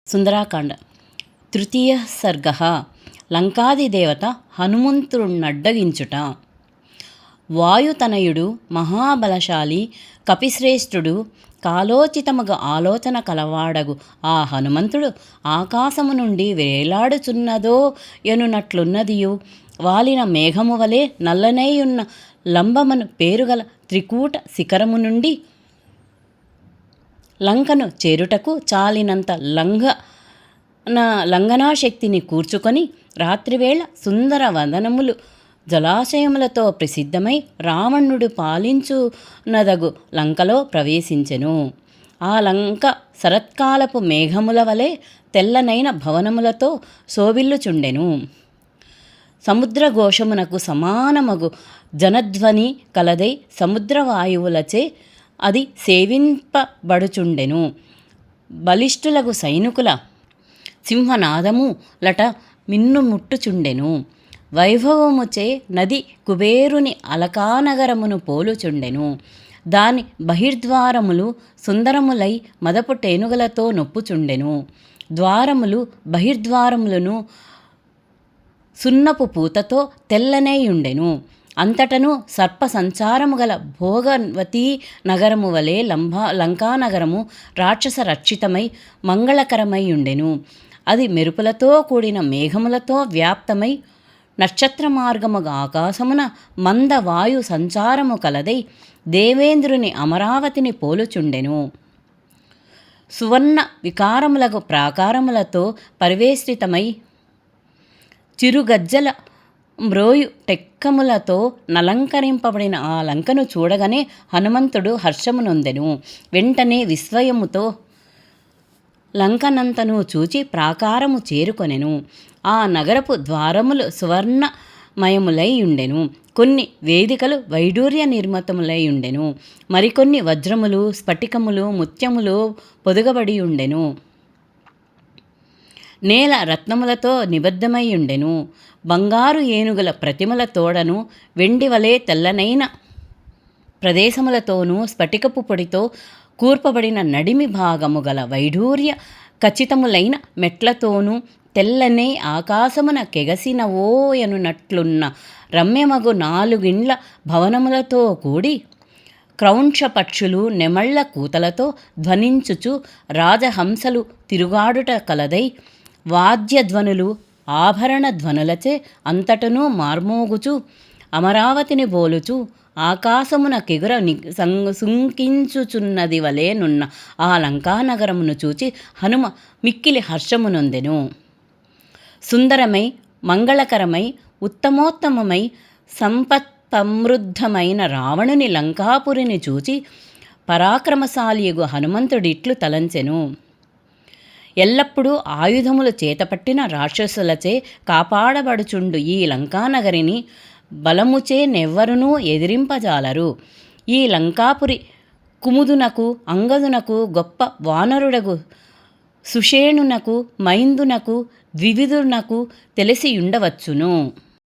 సుందరాకాండ తృతీయ సర్గ లంకాదిదేవత హనుమంతుడున్నడ్డగించుట. వాయుతనయుడు మహాబలశాలి కపిశ్రేష్ఠుడు కాలోచితముగా ఆలోచన కలవాడగు ఆ హనుమంతుడు ఆకాశము నుండి వేలాడుచున్నదో ఎనునట్లున్నదియు వాలిన మేఘము వలె నల్లనైయున్న లంబమను పేరుగల త్రికూట శిఖరము నుండి లంకను చేరుటకు చాలినంత లంఘనాశక్తిని కూర్చుకొని రాత్రివేళ సుందర వదనములు జలాశయములతో ప్రసిద్ధమై రావణుడు పాలించునదగు లంకలో ప్రవేశించెను. ఆ లంక శరత్కాలపు మేఘముల వలె తెల్లనైన భవనములతో శోభిల్లుచుండెను. సముద్రఘోషమునకు సమానమగు జనధ్వని కలదై సముద్రవాయువులచే అది సేవింపబడుచుండెను. బలిష్ఠులగు సైనికుల సింహనాదము లట మిన్నుముట్టుచుండెను. వైభవముచే నది కుబేరుని అలకానగరమును పోలుచుండెను. దాని బహిర్ద్వారములు సుందరములై మదపు టేనుగలతో నొప్పుచుండెను. ద్వారములు బహిర్ద్వారములను సున్నపు పూతతో తెల్లనేయుండెను. అంతటను సర్ప సంచారము గల భోగవతీ నగరము వలె లంకానగరము రాక్షస రక్షితమై మంగళకరమై ఉండెను. అది మెరుపులతో కూడిన మేఘములతో వ్యాప్తమై నక్షత్ర మార్గముగా ఆకాశమున మంద వాయు సంచారము కలదై దేవేంద్రుని అమరావతిని పోలుచుండెను. సువర్ణ వికారములకు ప్రాకారములతో పరివేష్టితమై చిరుగజ్జల మ్రోయు టెక్కములతో నలంకరింపబడిన ఆ లంకను చూడగానే హనుమంతుడు హర్షమునొందెను. వెంటనే విస్మయముతో లంకనంతను చూచి ప్రాకారము చేరుకొనెను. ఆ నగరపు ద్వారములు సువర్ణమయములై ఉండెను. కొన్ని వేదికలు వైడూర్య నిర్మితములై ఉండెను. మరికొన్ని వజ్రములు స్ఫటికములు ముత్యములు పొదుగబడి ఉండెను. నేల రత్నములతో నిబద్ధమై ఉండెను. బంగారు ఏనుగుల ప్రతిమల తోడను వెండి వలె తెల్లనైన ప్రదేశములతోనూ స్ఫటికపు పొడితో కూర్పబడిన నడిమి భాగము గల వైడూర్య ఖచ్చితములైన మెట్లతోనూ తెల్లనే ఆకాశమున కెగసినవోయనున్నట్లున్న రమ్యమగు 4 ఇండ్ల భవనములతో కూడి క్రౌంచ పక్షులు నెమళ్ల కూతలతో ధ్వనించుచు రాజహంసలు తిరుగాడుట కలదై వాద్యధ్వనులు ఆభరణ ధ్వనులచే అంతటను మార్మోగుచు అమరావతిని బోలుచు ఆకాశమున కెగుర సుంకించుచున్నది వలెనున్న ఆ లంకానగరమును చూచి హనుమ మిక్కిలి హర్షమునొందెను. సుందరమై మంగళకరమై ఉత్తమోత్తమమై సంపత్సమృద్ధమైన రావణుని లంకాపురిని చూచి పరాక్రమశాలియగు హనుమంతుడిట్లు తలంచెను. ఎల్లప్పుడూ ఆయుధములు చేతపట్టిన రాక్షసులచే కాపాడబడుచుండు ఈ లంకానగరిని బలముచే నెవ్వరునూ ఎదిరింపజాలరు. ఈ లంకాపురి కుముదునకు అంగదునకు గొప్ప వానరుడగు సుషేణునకు మైందునకు ద్వివిదునకు తెలిసియుండవచ్చును.